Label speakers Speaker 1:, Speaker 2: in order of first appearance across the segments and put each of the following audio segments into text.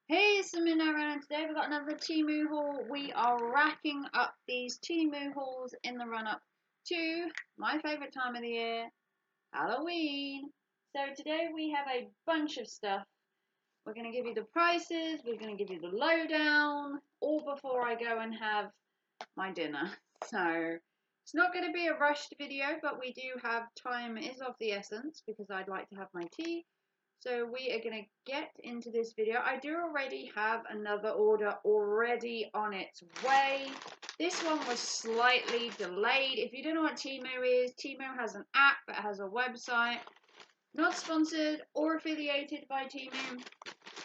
Speaker 1: Hey, it's Samina and today we've got another Temu haul. We are racking up these Temu hauls in the run-up to my favourite time of the year, Halloween. So today we have a bunch of stuff. We're going to give you the prices, we're going to give you the lowdown, all before I go and have my dinner. So it's not going to be a rushed video, but we do have time is of the essence because I'd like to have my tea. So we are going to get into this video. I do already have another order already on its way. This one was slightly delayed. If you don't know what TEMU is, TEMU has an app, it has a website. Not sponsored or affiliated by TEMU.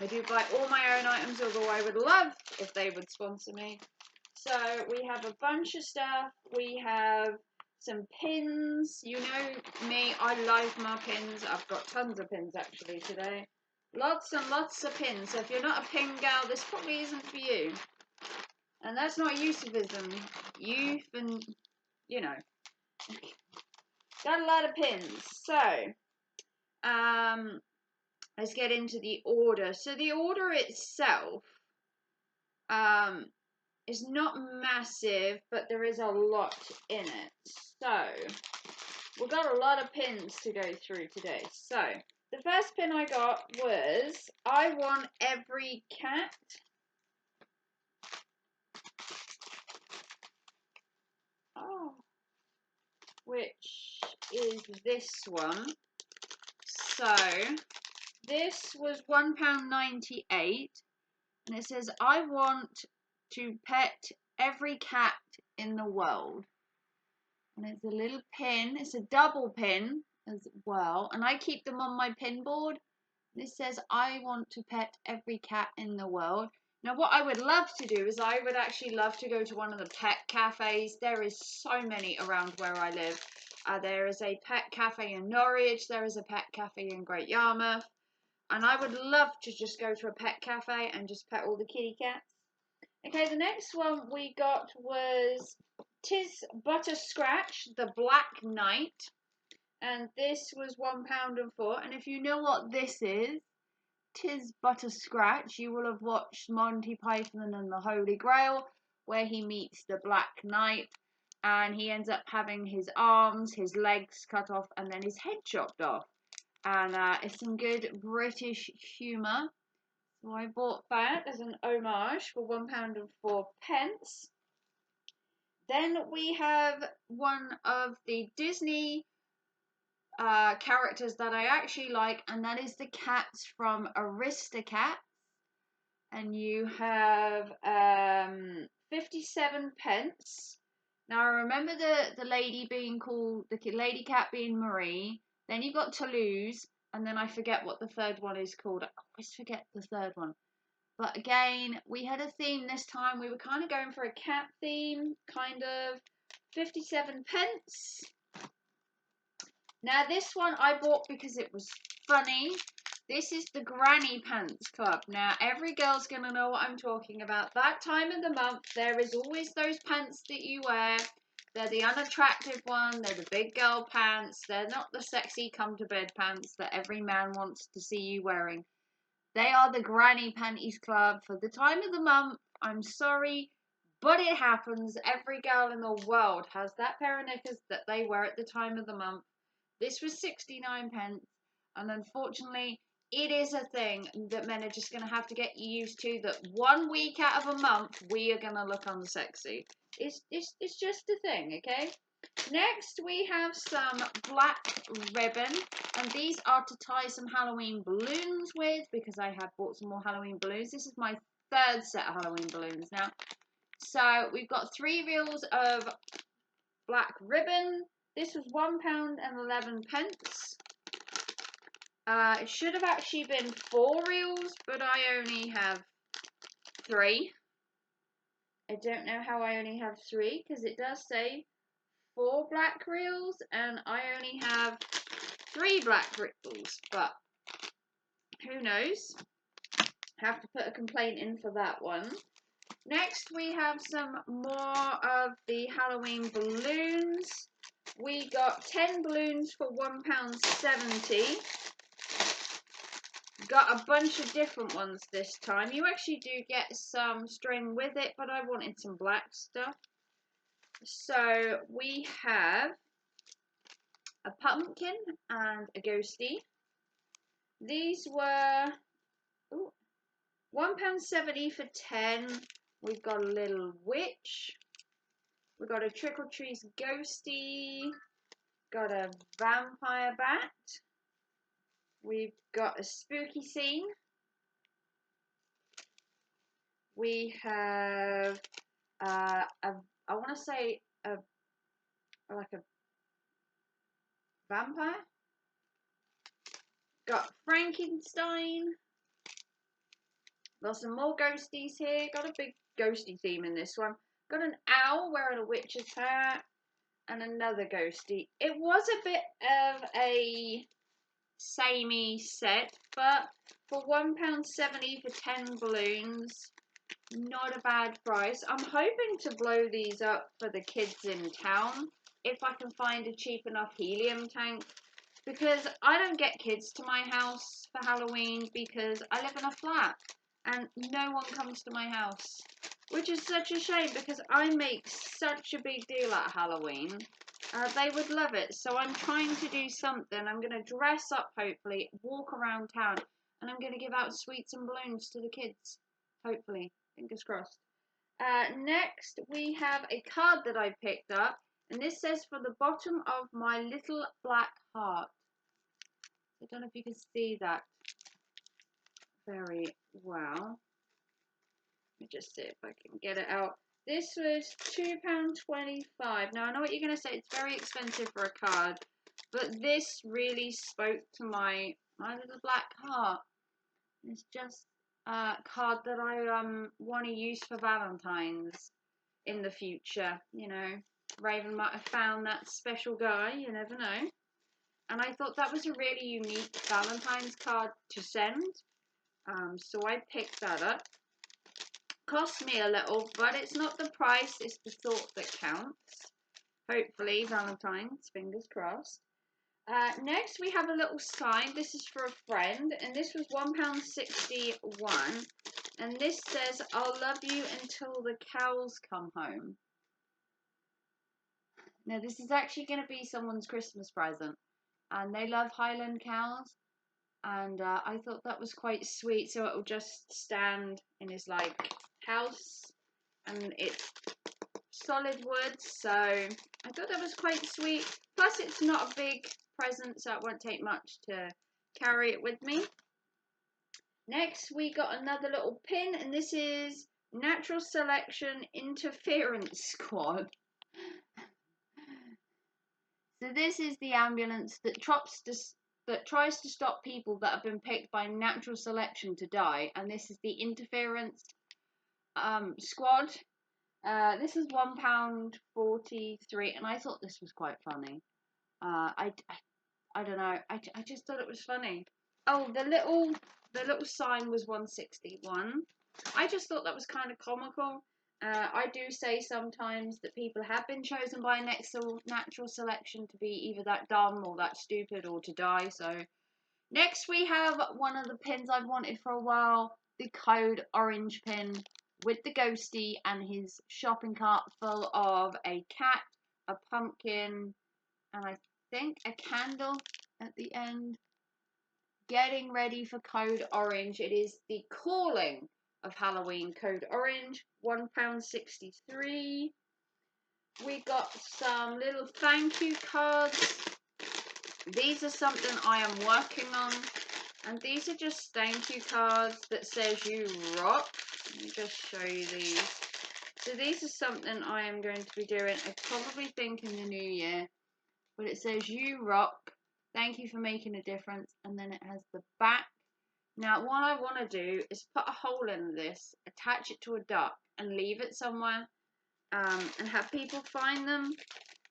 Speaker 1: I do buy all my own items, although I would love if they would sponsor me. So we have a bunch of stuff. We have some pins. You know me, I love my pins. I've got tons of pins actually today. Lots and lots of pins. So if you're not a pin gal, this probably isn't for you. And that's not euphemism. Youth and, you know. Got a lot of pins. So, let's get into the order. So the order itself, is not massive, but there is a lot in it. So, we've got a lot of pins to go through today. So, the first pin I got was, I want every cat. Oh. Which is this one. So, this was £1.98. And it says, I want to pet every cat in the world. And it's a little pin. It's a double pin as well. And I keep them on my pin board. This says, I want to pet every cat in the world. Now, what I would love to do is I would actually love to go to one of the pet cafes. There is so many around where I live. There is a pet cafe in Norwich. There is a pet cafe in Great Yarmouth. And I would love to just go to a pet cafe and just pet all the kitty cats. Okay, the next one we got was Tis Butterscratch, the Black Knight. And this was £1.04. And if you know what this is, Tis Butterscratch, you will have watched Monty Python and the Holy Grail, where he meets the Black Knight. And he ends up having his arms, his legs cut off, and then his head chopped off. And it's some good British humour. So I bought that as an homage for £1.04. Then we have one of the Disney characters that I actually like, and that is the cats from Aristocats. And you have 57 pence. Now I remember the lady being called, the lady cat being Marie. Then you've got Toulouse, and then I forget what the third one is called. I always forget the third one. But again, we had a theme this time. We were kind of going for a cat theme, kind of 57 pence. Now this one I bought because it was funny. This is the Granny Pants Club. Now every girl's going to know what I'm talking about. That time of the month, there is always those pants that you wear. They're the unattractive one. They're the big girl pants. They're not the sexy come to bed pants that every man wants to see you wearing. They are the Granny Panties Club for the time of the month. I'm sorry, but it happens. Every girl in the world has that pair of knickers that they wear at the time of the month. This was 69 pence, and unfortunately, it is a thing that men are just going to have to get used to, that 1 week out of a month, we are going to look unsexy. It's just a thing, okay? Next, we have some black ribbon, and these are to tie some Halloween balloons with, because I have bought some more Halloween balloons. This is my third set of Halloween balloons now. So, we've got 3 reels of black ribbon. This was £1.11. It should have actually been 4 reels, but I only have 3. I don't know how I only have 3, because it does say 4 black reels, and I only have 3 black reels, but who knows? Have to put a complaint in for that one. Next, we have some more of the Halloween balloons. We got 10 balloons for £1.70. got a bunch of different ones this time. You actually do get some string with it, but I wanted some black stuff. So we have a pumpkin and a ghosty. These were £1.70 for 10. We've got a little witch. We've got a trick or treat ghosty. Got a vampire bat. We've got a spooky scene. We have I want to say like a vampire. Got Frankenstein. Got some more ghosties here. Got a big ghosty theme in this one. Got an owl wearing a witch's hat. And another ghosty. It was a bit of a samey set, but for £1.70 for 10 balloons, not a bad price. I'm hoping to blow these up for the kids in town if I can find a cheap enough helium tank, because I don't get kids to my house for Halloween because I live in a flat and no one comes to my house, which is such a shame because I make such a big deal at Halloween. They would love it, so I'm trying to do something. I'm going to dress up, hopefully, walk around town, and I'm going to give out sweets and balloons to the kids, hopefully, fingers crossed. Next, we have a card that I picked up, and this says, "For the bottom of my little black heart." I don't know if you can see that very well. Let me just see if I can get it out. This was £2.25. Now, I know what you're going to say. It's very expensive for a card. But this really spoke to my little black heart. It's just a card that I want to use for Valentine's in the future. You know, Raven might have found that special guy. You never know. And I thought that was a really unique Valentine's card to send. So I picked that up. Cost me a little, but it's not the price, it's the thought that counts. Hopefully, Valentine's, fingers crossed. Next, we have a little sign. This is for a friend, and this was £1.61. And this says, "I'll love you until the cows come home." Now, this is actually going to be someone's Christmas present, and they love Highland cows. And I thought that was quite sweet, so it will just stand in his like house, and it's solid wood, so I thought that was quite sweet. Plus it's not a big present, so it won't take much to carry it with me. Next we got another little pin, and this is Natural Selection Interference Squad. So this is the ambulance that tries to stop people that have been picked by natural selection to die, and this is the interference squad. This is £1.43, and I thought this was quite funny. I don't know. I just thought it was funny. Oh, the little sign was £1.61. I just thought that was kind of comical. I do say sometimes that people have been chosen by natural selection to be either that dumb or that stupid or to die. So next we have one of the pins I've wanted for a while, the Code Orange pin with the ghosty and his shopping cart full of a cat, a pumpkin, and I think a candle at the end. Getting ready for Code Orange. It is the calling of Halloween. Code Orange, £1.63. We got some little thank you cards. These are something I am working on, and these are just thank you cards that says "you rock." Let me just show you these. So these are something I am going to be doing, I probably think in the new year, but it says "you rock, thank you for making a difference," and then it has the back. Now what I want to do is put a hole in this, attach it to a duck, and leave it somewhere, and have people find them.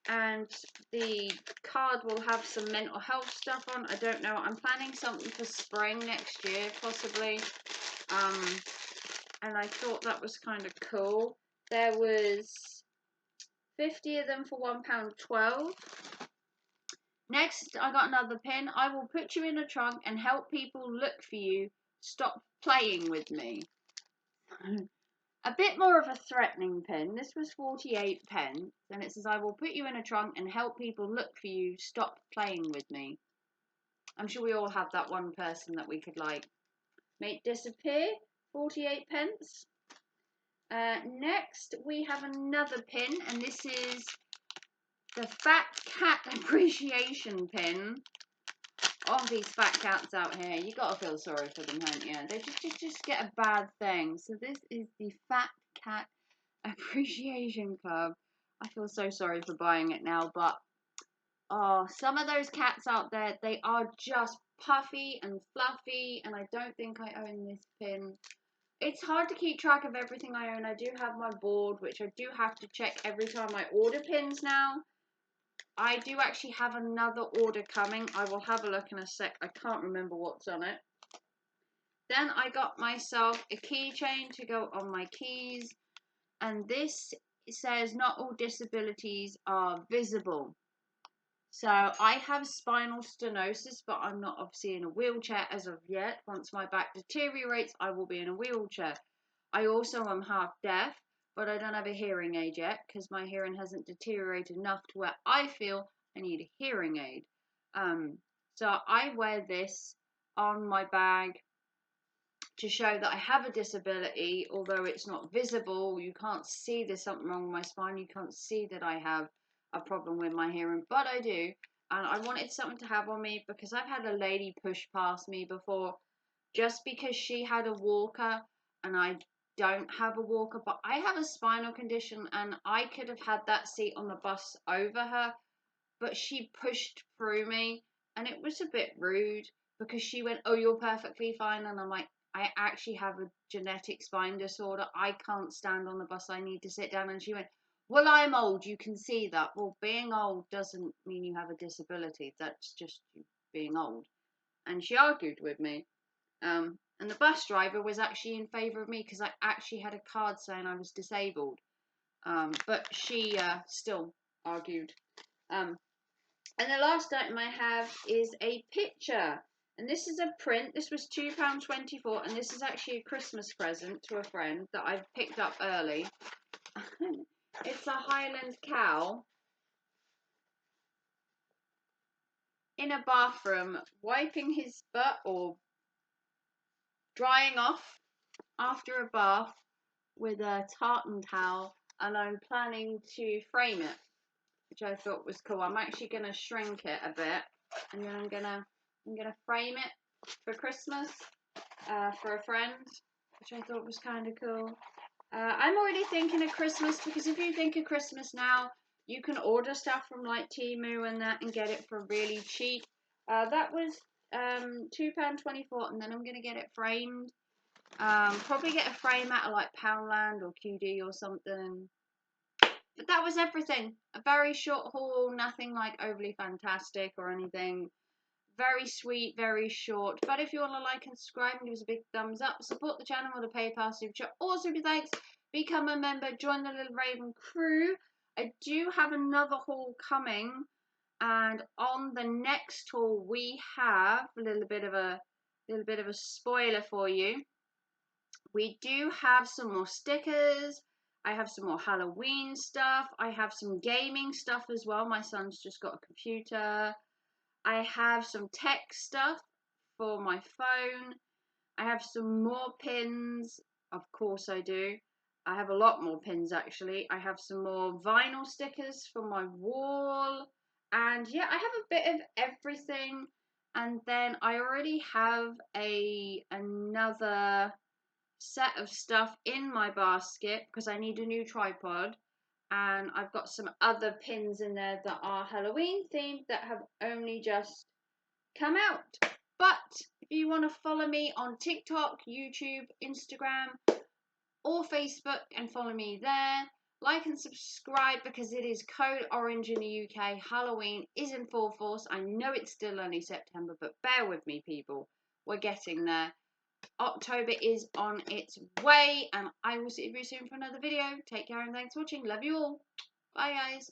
Speaker 1: And the card will have some mental health stuff on. I don't know. I'm planning something for spring next year, possibly. And I thought that was kind of cool. There was 50 of them for £1.12. Next, I got another pin. I will put you in a trunk and help people look for you. Stop playing with me. A bit more of a threatening pin. This was 48 pence. And it says, I will put you in a trunk and help people look for you. Stop playing with me. I'm sure we all have that one person that we could like make disappear. 48 pence. Next, we have another pin. And this is the Fat Cat Appreciation Pin. All these fat cats out here, you gotta feel sorry for them, haven't you? They just get a bad thing. So this is the Fat Cat Appreciation Club. I feel so sorry for buying it now, but oh, some of those cats out there, they are just puffy and fluffy, and I don't think I own this pin. It's hard to keep track of everything I own. I do have my board, which I do have to check every time I order pins now. I do actually have another order coming. I will have a look in a sec. I can't remember what's on it. Then I got myself a keychain to go on my keys. And this says not all disabilities are visible. So I have spinal stenosis, but I'm not obviously in a wheelchair as of yet. Once my back deteriorates, I will be in a wheelchair. I also am half deaf, but I don't have a hearing aid yet because my hearing hasn't deteriorated enough to where I feel I need a hearing aid. So I wear this on my bag to show that I have a disability, although it's not visible. You can't see there's something wrong with my spine. You can't see that I have a problem with my hearing, but I do. And I wanted something to have on me because I've had a lady push past me before just because she had a walker and I don't have a walker, but I have a spinal condition and I could have had that seat on the bus over her, but she pushed through me and it was a bit rude because she went, oh, you're perfectly fine. And I'm like, I actually have a genetic spine disorder. I can't stand on the bus. I need to sit down. And she went, well, I'm old. You can see that. Well, being old doesn't mean you have a disability. That's just you being old. And she argued with me. And the bus driver was actually in favour of me because I actually had a card saying I was disabled. But she still argued. And the last item I have is a picture. And this is a print. This was £2.24. And this is actually a Christmas present to a friend that I've picked up early. It's a Highland cow in a bathroom wiping his butt or drying off after a bath with a tartan towel, and I'm planning to frame it, which I thought was cool. I'm actually going to shrink it a bit, and then I'm gonna frame it for Christmas for a friend, which I thought was kind of cool. I'm already thinking of Christmas because if you think of Christmas now, you can order stuff from like TEMU and that and get it for really cheap. That was £2.24, and then I'm gonna get it framed. Probably get a frame out of like Poundland or QD or something. But that was everything. A very short haul, nothing like overly fantastic or anything. Very sweet, very short. But if you want to like and subscribe and give us a big thumbs up, support the channel with a PayPal super chat or super thanks, become a member, join the Little Raven crew. I do have another haul coming, and on the next haul we have a little bit of a spoiler for you. We do have some more stickers. I have some more Halloween stuff. I have some gaming stuff as well. My son's just got a computer. I have some tech stuff for my phone. I have some more pins. Of course I do. I have a lot more pins actually. I have some more vinyl stickers for my wall. And yeah, I have a bit of everything. And then I already have another set of stuff in my basket because I need a new tripod, and I've got some other pins in there that are Halloween themed that have only just come out. But if you want to follow me on TikTok, YouTube, Instagram or Facebook and follow me there, like and subscribe because it is code orange in the UK. Halloween is in full force. I know it's still only September, but bear with me people, we're getting there. October is on its way, and I will see you soon for another video. Take care and thanks for watching. Love you all. Bye guys.